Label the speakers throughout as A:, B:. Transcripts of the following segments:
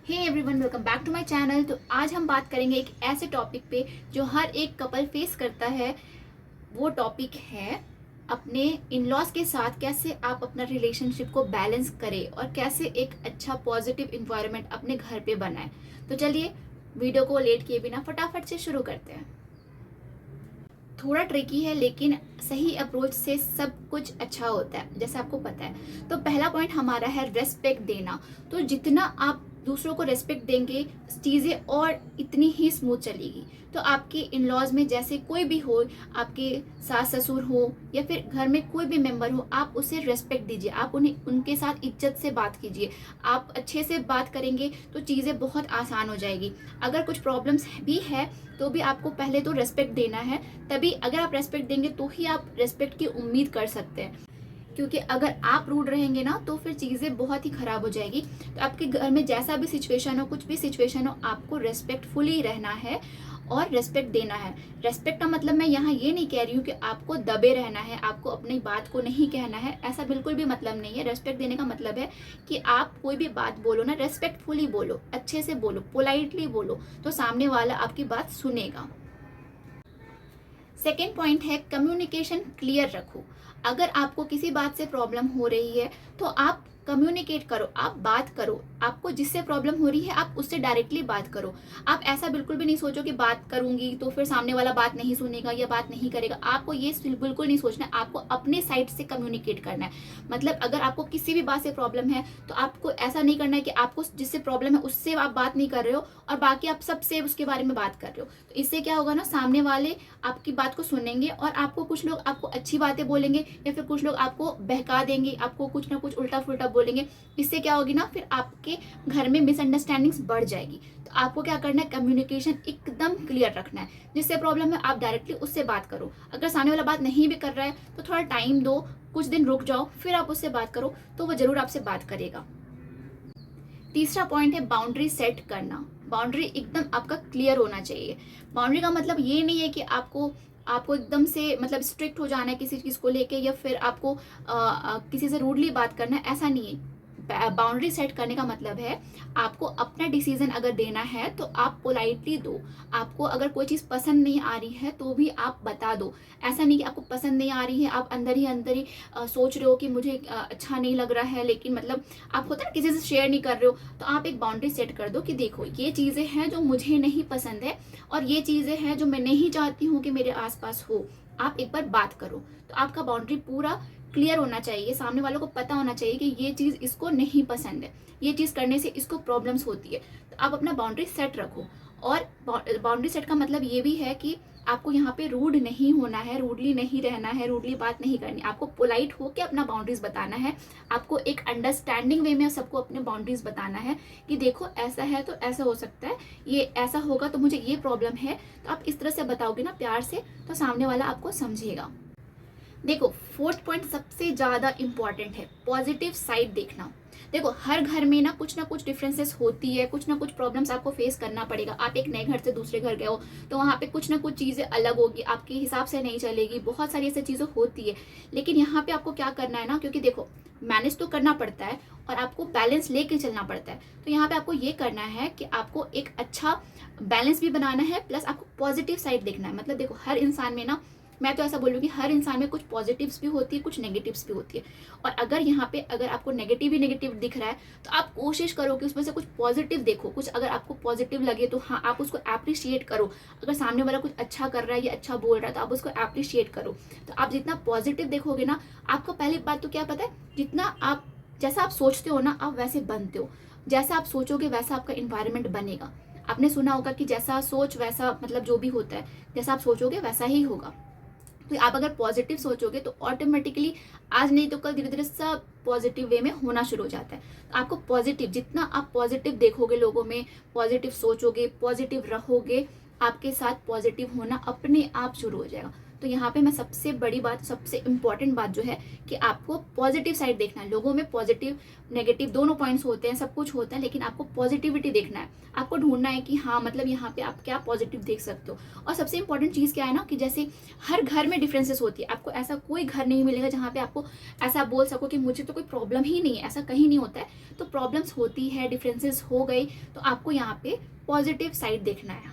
A: Hey everyone, welcome back to my channel. तो आज हम बात करेंगे एक ऐसे टॉपिक पे जो हर एक कपल फेस करता है। वो टॉपिक है अपने इन लॉज के साथ कैसे आप अपना रिलेशनशिप को बैलेंस करें और कैसे एक अच्छा पॉजिटिव इन्वायरमेंट अपने घर पे बनाएं। तो चलिए वीडियो को लेट किए बिना फटाफट से शुरू करते हैं। थोड़ा ट्रिकी है लेकिन सही अप्रोच से सब कुछ अच्छा होता है, जैसे आपको पता है। तो पहला पॉइंट हमारा है रेस्पेक्ट देना। तो जितना आप दूसरों को रेस्पेक्ट देंगे, चीज़ें और इतनी ही स्मूथ चलेगी। तो आपके इन लॉज में जैसे कोई भी हो, आपके सास ससुर हो या फिर घर में कोई भी मेंबर हो, आप उसे रेस्पेक्ट दीजिए। आप उन्हें उनके साथ इज्जत से बात कीजिए। आप अच्छे से बात करेंगे तो चीज़ें बहुत आसान हो जाएगी। अगर कुछ प्रॉब्लम्स भी है तो भी आपको पहले तो रेस्पेक्ट देना है। तभी अगर आप रेस्पेक्ट देंगे तो ही आप रेस्पेक्ट की उम्मीद कर सकते हैं। क्योंकि अगर आप रूड रहेंगे ना तो फिर चीज़ें बहुत ही खराब हो जाएगी। तो आपके घर में जैसा भी सिचुएशन हो, कुछ भी सिचुएशन हो, आपको रेस्पेक्टफुली रहना है और रेस्पेक्ट देना है। रेस्पेक्ट का मतलब मैं यहाँ ये नहीं कह रही हूँ कि आपको दबे रहना है, आपको अपनी बात को नहीं कहना है, ऐसा बिल्कुल भी मतलब नहीं है। रेस्पेक्ट देने का मतलब है कि आप कोई भी बात बोलो ना, रेस्पेक्टफुली बोलो, अच्छे से बोलो, पोलाइटली बोलो, तो सामने वाला आपकी बात सुनेगा। सेकेंड पॉइंट है कम्युनिकेशन क्लियर रखो। अगर आपको किसी बात से प्रॉब्लम हो रही है तो आप कम्युनिकेट करो, आप बात करो। आपको जिससे प्रॉब्लम हो रही है आप उससे डायरेक्टली बात करो। आप ऐसा बिल्कुल भी नहीं सोचो कि बात करूंगी तो फिर सामने वाला बात नहीं सुनेगा या बात नहीं करेगा। आपको ये बिल्कुल नहीं सोचना है। आपको अपने साइड से कम्युनिकेट करना है। मतलब अगर आपको किसी भी बात से प्रॉब्लम है तो आपको ऐसा नहीं करना है कि आपको जिससे प्रॉब्लम है उससे आप बात नहीं कर रहे हो और बाकी आप सबसे उसके बारे में बात कर रहे हो। तो इससे क्या होगा ना, सामने वाले आपकी बात को सुनेंगे और आपको कुछ लोग आपको अच्छी बातें बोलेंगे या फिर कुछ लोग आपको बहका देंगे, आपको कुछ ना कुछ उल्टा फुल्टा बोलेंगे। इससे क्या होगी ना, फिर आपके घर में मिसअंडरस्टैंडिंग्स बढ़ जाएगी। तो आपको क्या करना है, कम्युनिकेशन एकदम क्लियर रखना है। जिससे प्रॉब्लम है आप डायरेक्टली उससे बात करो। अगर सामने वाला बात नहीं भी कर रहा है तो थोड़ा टाइम दो, कुछ दिन रुक जाओ, फिर आप उससे बात करो तो वो जरूर आपसे बात करेगा। तीसरा पॉइंट है बाउंड्री सेट करना। बाउंड्री एकदम आपका क्लियर होना चाहिए। बाउंड्री का मतलब ये नहीं है कि आपको आपको एकदम से मतलब स्ट्रिक्ट हो जाना है किसी चीज़ को लेके या फिर आपको किसी से रूडली बात करना है, ऐसा नहीं है। बाउंड्री सेट करने का मतलब है आपको अपना डिसीजन अगर देना है तो आप पोलाइटली दो। आपको अगर कोई चीज़ पसंद नहीं आ रही है तो भी आप बता दो। ऐसा नहीं कि आपको पसंद नहीं आ रही है, आप अंदर ही सोच रहे हो कि मुझे अच्छा नहीं लग रहा है, लेकिन मतलब आप होता है किसी से शेयर नहीं कर रहे हो। तो आप एक बाउंड्री सेट कर दो कि देखो ये चीज़ें हैं जो मुझे नहीं पसंद है और ये चीज़ें हैं जो मैं नहीं चाहती हूँ कि मेरे आसपास हो। आप एक बार बात करो। तो आपका बाउंड्री पूरा क्लियर होना चाहिए, सामने वालों को पता होना चाहिए कि ये चीज़ इसको नहीं पसंद है, ये चीज़ करने से इसको प्रॉब्लम्स होती है। तो आप अपना बाउंड्री सेट रखो। और बाउंड्री सेट का मतलब ये भी है कि आपको यहाँ पे रूड नहीं होना है, रूडली नहीं रहना है, रूडली बात नहीं करनी। आपको पोलाइट होकर अपना बाउंड्रीज बताना है। आपको एक अंडरस्टैंडिंग वे में सबको अपने बाउंड्रीज बताना है कि देखो ऐसा है तो ऐसा हो सकता है, ये ऐसा होगा तो मुझे ये प्रॉब्लम है। तो आप इस तरह से बताओगे ना प्यार से, तो सामने वाला आपको समझेगा। देखो फोर्थ पॉइंट सबसे ज़्यादा इम्पॉर्टेंट है, पॉजिटिव साइड देखना। देखो हर घर में ना कुछ डिफरेंसेस होती है, कुछ ना कुछ प्रॉब्लम्स आपको फेस करना पड़ेगा। आप एक नए घर से दूसरे घर गए हो तो वहाँ पे कुछ ना कुछ चीज़ें अलग होगी, आपके हिसाब से नहीं चलेगी, बहुत सारी ऐसी चीज़ें होती है। लेकिन यहाँ पे आपको क्या करना है ना, क्योंकि देखो मैनेज तो करना पड़ता है और आपको बैलेंस लेके चलना पड़ता है। तो यहाँ पे आपको ये करना है कि आपको एक अच्छा बैलेंस भी बनाना है, प्लस आपको पॉजिटिव साइड देखना है। मतलब देखो हर इंसान में ना, मैं तो ऐसा बोलूँगी हर इंसान में कुछ पॉजिटिव्स भी होती है, कुछ नेगेटिव्स भी होती है। और अगर यहाँ पे अगर आपको नेगेटिव ही नेगेटिव दिख रहा है तो आप कोशिश करो कि उसमें से कुछ पॉजिटिव देखो। कुछ अगर आपको पॉजिटिव लगे तो हाँ आप उसको एप्रिशिएट करो। अगर सामने वाला कुछ अच्छा कर रहा है या अच्छा बोल रहा है तो आप उसको एप्रिशिएट करो। तो आप जितना पॉजिटिव देखोगे ना, आपको पहली बात तो क्या पता है, जितना आप जैसा आप सोचते हो ना आप वैसे बनते हो। जैसा आप सोचोगे वैसा आपका इन्वायरमेंट बनेगा। आपने सुना होगा कि जैसा सोच वैसा मतलब जो भी होता है, जैसा आप सोचोगे वैसा ही होगा। तो आप अगर पॉजिटिव सोचोगे तो ऑटोमेटिकली आज नहीं तो कल धीरे धीरे सब पॉजिटिव वे में होना शुरू हो जाता है। तो आपको पॉजिटिव, जितना आप पॉजिटिव देखोगे लोगों में, पॉजिटिव सोचोगे, पॉजिटिव रहोगे, आपके साथ पॉजिटिव होना अपने आप शुरू हो जाएगा। तो यहाँ पे मैं सबसे बड़ी बात, सबसे इम्पॉर्टेंट बात जो है कि आपको पॉजिटिव साइड देखना है। लोगों में पॉजिटिव नेगेटिव दोनों पॉइंट्स होते हैं, सब कुछ होता है, लेकिन आपको पॉजिटिविटी देखना है। आपको ढूंढना है कि हाँ मतलब यहाँ पे आप क्या पॉजिटिव देख सकते हो। और सबसे इंपॉर्टेंट चीज़ क्या है ना कि जैसे हर घर में डिफरेंसेस होती है। आपको ऐसा कोई घर नहीं मिलेगा जहाँ पे आपको ऐसा बोल सको कि मुझे तो कोई प्रॉब्लम ही नहीं है, ऐसा कहीं नहीं होता है। तो प्रॉब्लम्स होती है, डिफरेंसेस हो गई, तो आपको यहाँ पे पॉजिटिव साइड देखना है।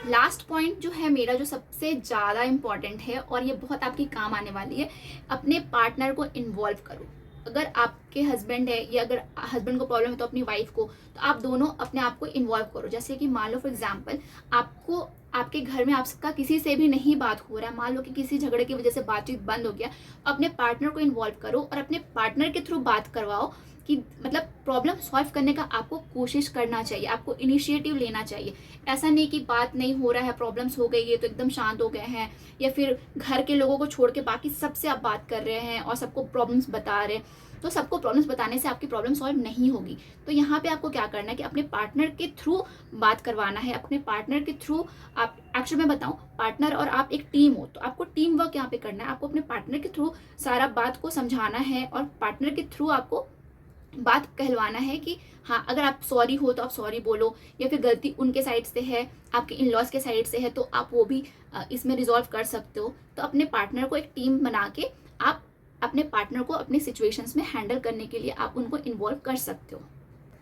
A: लास्ट पॉइंट जो है मेरा, जो सबसे ज़्यादा इम्पॉर्टेंट है और ये बहुत आपकी काम आने वाली है, अपने पार्टनर को इन्वॉल्व करो। अगर आपके हस्बैंड है या अगर हस्बैंड को प्रॉब्लम है तो अपनी वाइफ को, तो आप दोनों अपने आप को इन्वॉल्व करो। जैसे कि मान लो फॉर एग्जांपल आपको आपके घर में आपका किसी से भी नहीं बात हो रहा है, मान लो कि किसी झगड़े की वजह से बातचीत बंद हो गया, अपने पार्टनर को इन्वॉल्व करो और अपने पार्टनर के थ्रू बात करवाओ कि मतलब प्रॉब्लम सॉल्व करने का आपको कोशिश करना चाहिए, आपको इनिशिएटिव लेना चाहिए। ऐसा नहीं कि बात नहीं हो रहा है, प्रॉब्लम्स हो गई है तो एकदम शांत हो गए हैं, या फिर घर के लोगों को छोड़ के बाकी सबसे आप बात कर रहे हैं और सबको प्रॉब्लम्स बता रहे हैं। तो सबको प्रॉब्लम्स बताने से आपकी प्रॉब्लम सॉल्व नहीं होगी। तो यहाँ पे आपको क्या करना है कि अपने पार्टनर के थ्रू बात करवाना है। अपने पार्टनर के थ्रू आप, एक्चुअली मैं बताऊँ, पार्टनर और आप एक टीम हो, तो आपको टीम वर्क यहाँ पे करना है। आपको अपने पार्टनर के थ्रू सारा बात को समझाना है और पार्टनर के थ्रू आपको बात कहलवाना है कि हाँ अगर आप सॉरी हो तो आप सॉरी बोलो, या फिर गलती उनके साइड से है, आपके इन लॉज के साइड से है, तो आप वो भी इसमें रिजॉल्व कर सकते हो। तो अपने पार्टनर को एक टीम बना के आप अपने पार्टनर को अपनी सिचुएशंस में हैंडल करने के लिए आप उनको इन्वॉल्व कर सकते हो।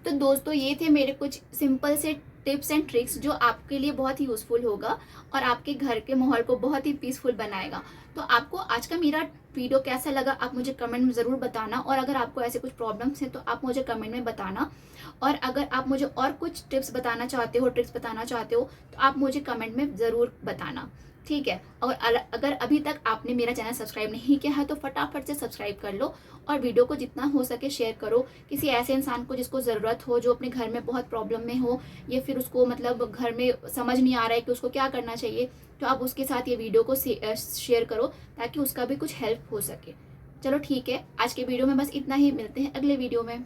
A: तो दोस्तों ये थे मेरे कुछ सिंपल से टिप्स एंड ट्रिक्स जो आपके लिए बहुत ही यूज़फुल होगा और आपके घर के माहौल को बहुत ही पीसफुल बनाएगा। तो आपको आज का मेरा वीडियो कैसा लगा आप मुझे कमेंट में ज़रूर बताना, और अगर आपको ऐसे कुछ प्रॉब्लम्स हैं तो आप मुझे कमेंट में बताना। और अगर आप मुझे और कुछ टिप्स बताना चाहते हो, ट्रिक्स बताना चाहते हो, तो आप मुझे कमेंट में ज़रूर बताना, ठीक है। और अगर अभी तक आपने मेरा चैनल सब्सक्राइब नहीं किया है तो फटाफट से सब्सक्राइब कर लो और वीडियो को जितना हो सके शेयर करो किसी ऐसे इंसान को जिसको ज़रूरत हो, जो अपने घर में बहुत प्रॉब्लम में हो, या फिर उसको मतलब घर में समझ नहीं आ रहा है कि उसको क्या करना चाहिए, तो आप उसके साथ ये वीडियो को शेयर करो ताकि उसका भी कुछ हेल्प हो सके। चलो ठीक है, आज के वीडियो में बस इतना ही, मिलते हैं अगले वीडियो में।